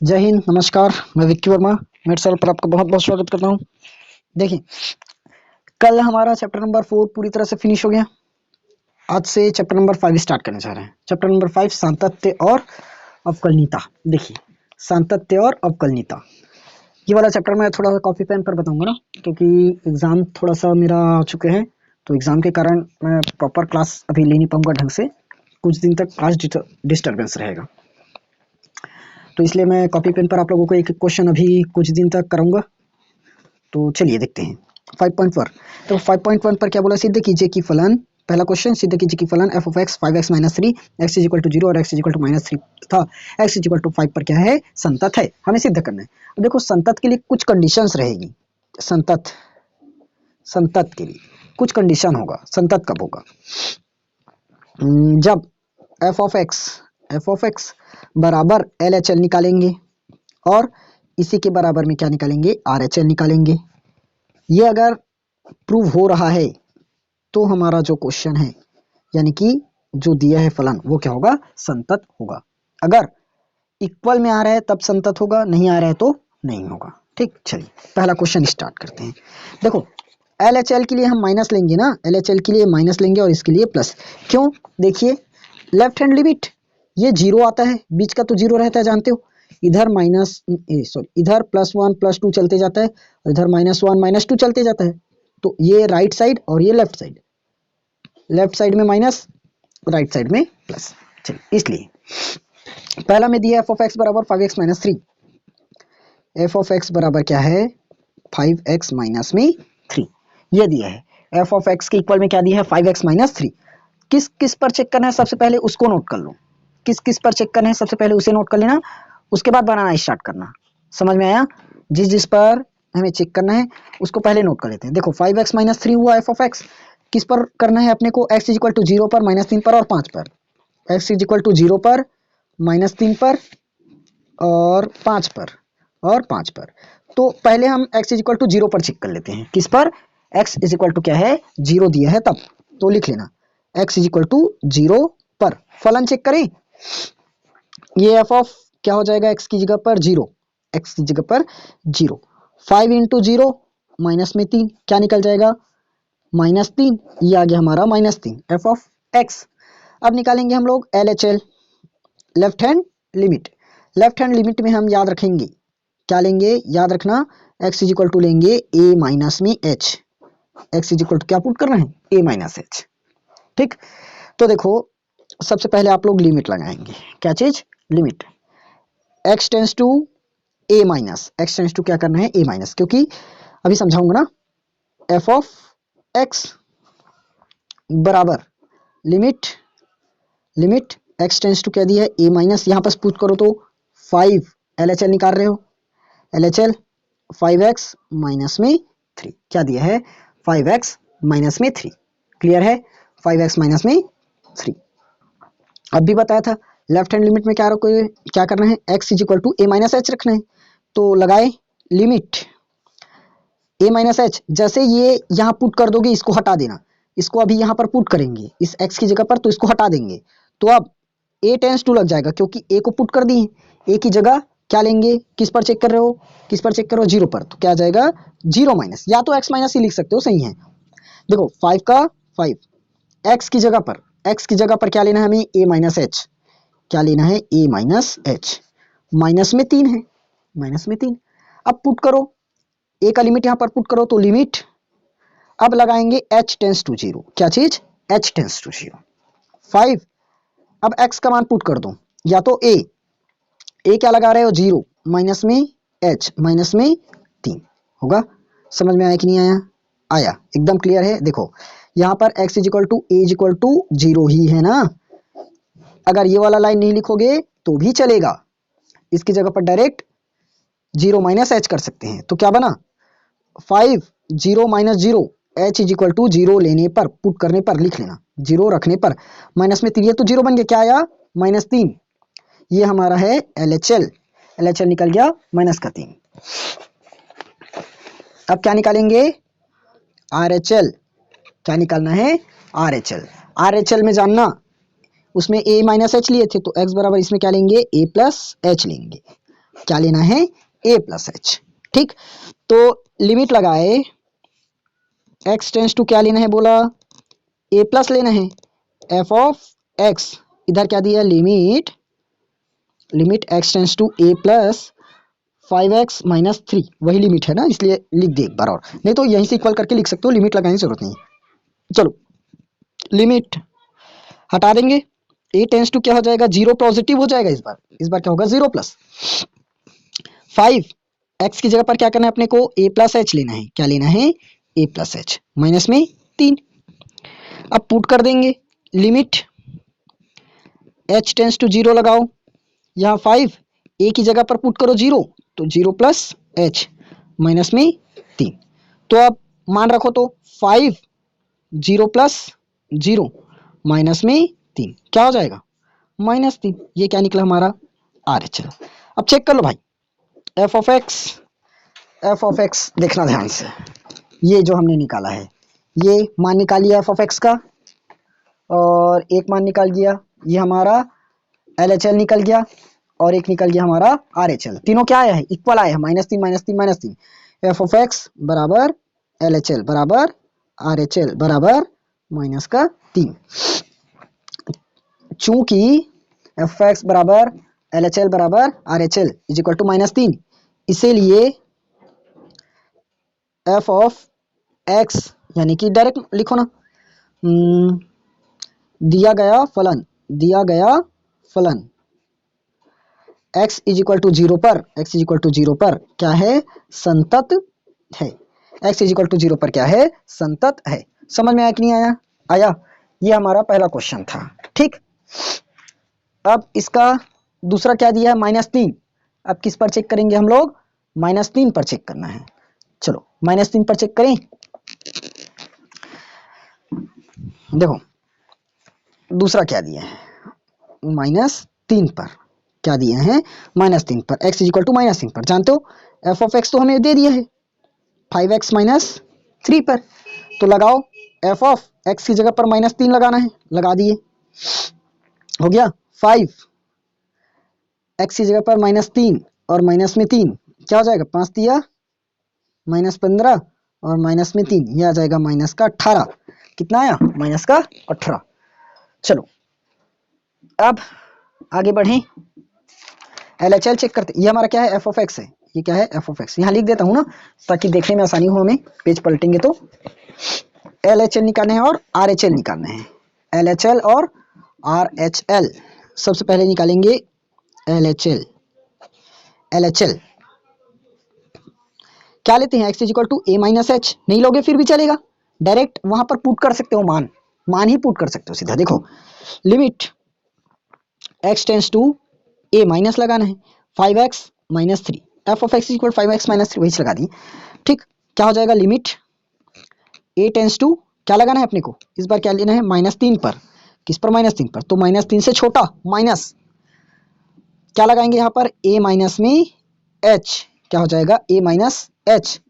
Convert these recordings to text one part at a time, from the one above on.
जय हिंद, नमस्कार। मैं विक्की वर्मा मेरे चैनल पर आपका बहुत बहुत स्वागत करता हूँ। देखिए, कल हमारा चैप्टर नंबर 4 पूरी तरह से फिनिश हो गया। आज से चैप्टर नंबर 5 स्टार्ट करने जा रहे हैं। चैप्टर नंबर 5 सांतत्य और अवकलनीयता। देखिए, सांतत्य और अवकलनीयता, ये वाला चैप्टर मैं थोड़ा कॉपी पेन पर बताऊंगा ना, क्योंकि एग्जाम थोड़ा सा मेरा आ चुके हैं, तो एग्जाम के कारण मैं प्रॉपर क्लास अभी ले नहीं पाऊंगा ढंग से। कुछ दिन तक क्लास डिस्टर्बेंस रहेगा, तो इसलिए मैं कॉपी पेन पर आप लोगों को एक क्वेश्चन अभी कुछ दिन तक कराऊंगा। तो चलिए देखते हैं 5.1। तो 5.1 पर क्या बोला, सिद्ध कीजिए कि फलन, पहला क्वेश्चन, सिद्ध कीजिए कि फलन f of x 5x minus 3 x is equal to 0 और x is equal to minus 3 तथा एक्स इज इक्वल टू 5 पर क्या है, संतत है। हमें सिद्ध करना है। अब देखो, संतत के लिए कुछ कंडीशंस रहेगी। संतत संतत के लिए कुछ कंडीशन होगा। संतत कब होगा? जब एफ ऑफ एक्स बराबर एल एच एल निकालेंगे और इसी के बराबर में क्या निकालेंगे, आर एच एल निकालेंगे। ये अगर प्रूव हो रहा है तो हमारा जो क्वेश्चन है, यानी कि जो दिया है फलन, वो क्या होगा, संतत होगा। अगर इक्वल में आ रहा है तब संतत होगा, नहीं आ रहा है तो नहीं होगा। ठीक, चलिए पहला क्वेश्चन स्टार्ट करते हैं। देखो, एल एच एल के लिए हम माइनस लेंगे ना, एल एच एल के लिए माइनस लेंगे और इसके लिए प्लस। क्यों? देखिए, लेफ्ट हैंड लिमिट, ये जीरो आता है, बीच का तो जीरो रहता है, जानते हो। इधर माइनस सॉरी इधर +1 +2 चलते जाता है और इधर -1 -2 चलते जाता है। तो ये राइट साइड और ये लेफ्ट साइड, लेफ्ट साइड में माइनस, राइट साइड में प्लस। चलिए, इसलिए पहला में दिया एफ ऑफ एक्स बराबर 5x minus 3। F of x बराबर क्या है, 5x माइनस में 3, ये दिया है। एफ ऑफ एक्स के इक्वल में क्या दिया है, 5x माइनस 3। किस किस पर चेक करना है, सबसे पहले उसको नोट कर लो। किस किस पर चेक करना है, सबसे पहले उसे नोट कर लेना, उसके बाद बनाना स्टार्ट करना। समझ में आया? जिस जिस पर हमें चेक करना है उसको पहले नोट कर लेते हैं। देखो, 5x माइनस 3 हुआ एफ ऑफ एक्स। किस पर करना है अपने को, x इज इक्वल टू 0 पर, -3 पर और 5 पर। x इज इक्वल टू 0 पर, -3 पर और 5 पर, और 5 पर। तो पहले हम x इज इक्वल टू 0 पर चेक कर लेते हैं। किस पर? x इज इक्वल टू क्या है, 0 दिया है तब, तो लिख लेना x इज इक्वल टू 0 पर। फलन चेक करें, ये एफ ऑफ क्या हो जाएगा, x की जगह पर 0, x की जगह पर 0। 5 इंटू 0 माइनस में 3, क्या निकल जाएगा, -3। ये आ गया हमारा -3 एफ ऑफ x। अब निकालेंगे हम लोग L H L, left hand limit. Left hand limit में हम याद रखेंगे, क्या लेंगे, याद रखना, x इज इक्वल टू लेंगे a माइनस में h। x is equal to क्या पुट करना है, a माइनस h। ठीक, तो देखो, सबसे पहले आप लोग लिमिट लगाएंगे। क्या चीज, limit. x tends to a minus, x tends to क्या करना है, a माइनस, क्योंकि अभी समझाऊंगा ना। f ऑफ x बराबर limit, limit x tends to क्या दिया है, a माइनस। यहाँ पर पुट करो तो 5 एल एच एल निकाल रहे हो, L H L 5x minus में 3, क्या दिया है, 5x माइनस में 3। क्लियर है, 5x माइनस में 3। अब भी बताया था, लेफ्ट हैंड लिमिट में क्या रखो, क्या करना है, x is equal to a minus h रखना है। तो लगाए लिमिट a माइनस एच। जैसे ये यहाँ पुट कर दोगे, इसको हटा देना, इसको अभी यहाँ पर पुट करेंगे इस x की जगह पर, तो इसको हटा देंगे। तो अब a टेंस टू लग जाएगा, क्योंकि a को पुट कर दिए, a की जगह क्या लेंगे, किस पर चेक कर रहे हो, किस पर चेक करो, 0 पर। तो क्या आ जाएगा, 0 माइनस, या तो x माइनस ही लिख सकते हो, सही है। देखो 5 का 5, x की जगह पर, x की जगह पर क्या लेना है हमें, a माइनस एच। क्या लेना है, a माइनस एच। माइनस में 3 है, माइनस में 3। अब पुट करो, a का लिमिट यहाँ पर पुट करो, तो लिमिट, अब लगाएंगे h टेंस टू 0। क्या चीज, h टेंस टू 0, 5। अब x का मान पुट कर दो, या तो a क्या लगा रहे हो, 0 माइनस में h माइनस में 3 होगा। समझ में आया कि नहीं आया? आया, एकदम क्लियर है। देखो, यहाँ पर x is equal to a is equal to 0 ही है ना। अगर ये वाला लाइन नहीं लिखोगे तो भी चलेगा, इसकी जगह पर डायरेक्ट 0 माइनस h कर सकते हैं। तो क्या बना, 5 0 minus 0, h is equal to 0 लेने पर, पुट करने पर लिख लेना, 0 रखने पर, माइनस में 3, ये तो 0 बन गया, क्या आया, -3। ये हमारा है L H L, L H L निकल गया -3। अब क्या निकालेंगे, आर एच एल। क्या निकालना है, are H L. Are H L में जानना, उसमें a माइनस एच लिए थे, तो x बराबर इसमें क्या लेंगे, a प्लस एच लेंगे। क्या लेना है, ए प्लस एच। ठीक, तो लिमिट लगाए, एक्स टेंस टू क्या लेना है बोला, ए प्लस लेना है, एफ ऑफ एक्स, इधर क्या दिया, limit x tends to a plus 5x minus 3, वही लिमिट है ना, इसलिए लिख दिए एक बार और, नहीं तो यहीं से इक्वल करके लिख सकते हो, लिमिट लगाने की जरूरत नहीं है। चलो लिमिट हटा देंगे, ए टेंस टू क्या हो जाएगा, जीरो पॉजिटिव हो जाएगा, इस बार क्या होगा, जीरो प्लस 5, एक्स की जगह पर क्या करना है अपने को, ए प्लस एच लेना है, क्या लेना है, ए प्लस एच, माइनस में 3। अब पुट कर देंगे, limit h tends to zero लगाओ, यहाँ 5 ए की जगह पर पुट करो जीरो, तो जीरो प्लस एच, माइनस में 3। तो अब मान रखो तो 5 जीरो प्लस जीरो माइनस में 3 क्या हो जाएगा, -3। ये क्या निकला हमारा, आर एच एल। अब चेक कर लो भाई, एफ ऑफ एक्स देखना ध्यान से, ये जो हमने निकाला है, ये मान निकालिए एफ ऑफ एक्स का, और एक मान निकाल गया, ये हमारा एल एच एल निकल गया, और एक निकल गया हमारा आर एच एल। तीनों क्या आया है, इक्वल आया है, -3 -3 -3। एफ ऑफ एक्स बराबर एल एच एल बराबर आर एच एल बराबर -3। चूंकि एफ एक्स बराबर एल एच एल बराबर R H L is equal to -3, इसीलिए एफ ऑफ एक्स यानी कि डायरेक्ट लिखो ना, दिया गया फलन x is equal to zero पर क्या है, संतत है, x is equal to zero पर क्या है, संतत है। समझ में आया कि नहीं आया, आया। ये हमारा पहला क्वेश्चन था। ठीक, अब इसका दूसरा क्या दिया है, -3। अब किस पर चेक करेंगे हम लोग, -3 पर चेक करना है। चलो -3 पर चेक करें। देखो दूसरा क्या दिया है, -3 पर क्या दिए हैं, -3 पर x इज इक्वल टू -3 पर, जानते हो एफ ऑफ एक्स तो हमें दे दिया है 5x -3 पर, तो लगाओ एफ ऑफ एक्स की जगह पर -3 लगाना है, लगा दिए, हो गया 5 x की जगह पर -3 और माइनस में 3 क्या हो जाएगा, 5 दिया -15 और माइनस में 3, ये आ जाएगा -18। कितना आया, -18। चलो अब आगे बढ़ें, LHL चेक करते, ये हमारा क्या है, एफ ऑफ एक्स है, ये क्या है, एफ ऑफ एक्स। यहाँ लिख देता हूँ ना ताकि देखने में आसानी हो, हमें पेज पलटेंगे तो LHL निकालने हैं और RHL निकालने हैं। LHL और RHL सबसे पहले निकालेंगे LHL। क्या लेते हैं, x is equal to a minus h, नहीं लोगे फिर भी चलेगा, डायरेक्ट वहां पर पुट कर सकते हो, मान ही पुट कर सकते हो सीधा। देखो limit x tends to a minus लगाना है 5x -3, f of x equal 5x -3 वही लगा दी। ठीक, क्या हो जाएगा, लिमिट ए टेंस टू क्या लगाना है अपने को, इस बार क्या लेना है, -3 पर, किस पर, -3 पर, तो -3 से छोटा माइनस क्या लगाएंगे यहाँ पर, a माइनस में h, क्या हो जाएगा, a माइनस एच,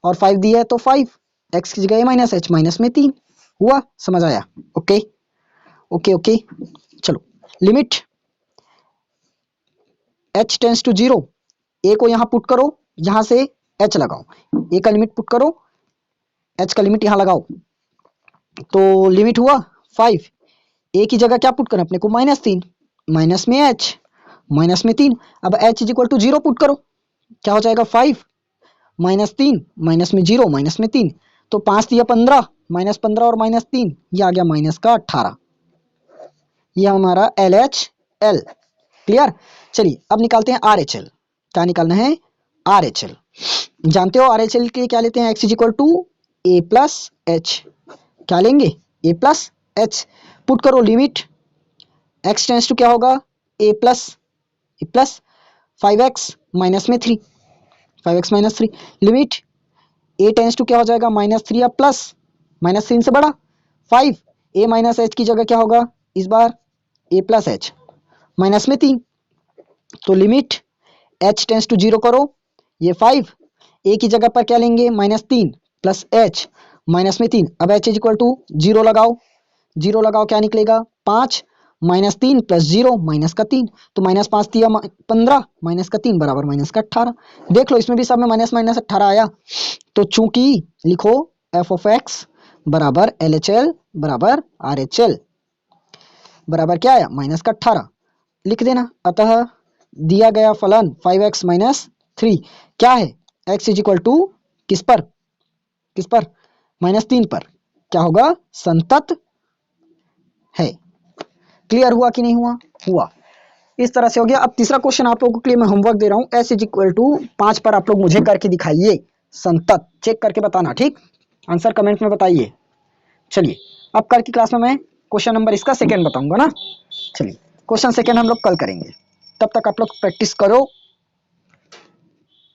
और 5 दिया है तो 5 x की जगह a माइनस एच, माइनस में 3 हुआ, समझ आया, ओके ओके ओके। चलो limit h tends to 0, a को यहाँ पुट करो, यहाँ से h लगाओ, a का लिमिट पुट करो, h का लिमिट यहाँ लगाओ, तो लिमिट हुआ 5, a की जगह क्या पुट करना अपने को, -3, माइनस में h, माइनस में 3। अब h is equal to 0 put करो, क्या हो जाएगा, 5 -3 माइनस में 0 माइनस में 3, तो 5 दिया 15, -15 और -3, ये आ गया -18। ये हमारा LHL, क्लियर। चलिए अब निकालते हैं RHL। क्या निकालना है, RHL। जानते हो RHL के क्या लेते हैं, x is equal to a plus h, क्या लेंगे, a प्लस एच, पुट करो लिमिट x टेंस टू क्या होगा, a प्लस 5x माइनस में 3, 5x -3, limit a tense to क्या हो जाएगा, -3 या प्लस, -3 से बड़ा 5, a माइनस एच की जगह क्या होगा, इस बार a प्लस एच, माइनस में 3, तो लिमिट h टेंस टू 0 करो, ये 5 a की जगह पर क्या लेंगे, -3 प्लस h, माइनस में 3। अब h इज इक्वल टू 0 लगाओ, 0 लगाओ, क्या निकलेगा, 5 -3 प्लस 0 माइनस का 3, तो -5 दिया 15 माइनस का 3 बराबर माइनस का 18। देख लो इसमें भी सब में माइनस माइनस 18 आया। तो चूंकि लिखो एफ ऑफ एक्स बराबर एल एच एल बराबर आर एच एल बराबर क्या आया -18 लिख देना। अतः दिया गया फलन 5x माइनस 3 क्या है, x इज इक्वल टू किस पर, किस पर, -3 पर, क्या होगा संतत है। क्लियर हुआ कि नहीं हुआ, हुआ। इस तरह से हो गया। अब तीसरा क्वेश्चन आप लोगों के लिए मैं होमवर्क दे रहा हूं, s इज इक्वल टू 5 पर आप लोग मुझे करके दिखाइए संतत, चेक करके बताना, ठीक, आंसर कमेंट में बताइए। चलिए अब कल की क्लास में मैं क्वेश्चन नंबर इसका सेकेंड बताऊंगा ना। चलिए क्वेश्चन सेकेंड हम लोग कल करेंगे, तब तक आप लोग प्रैक्टिस करो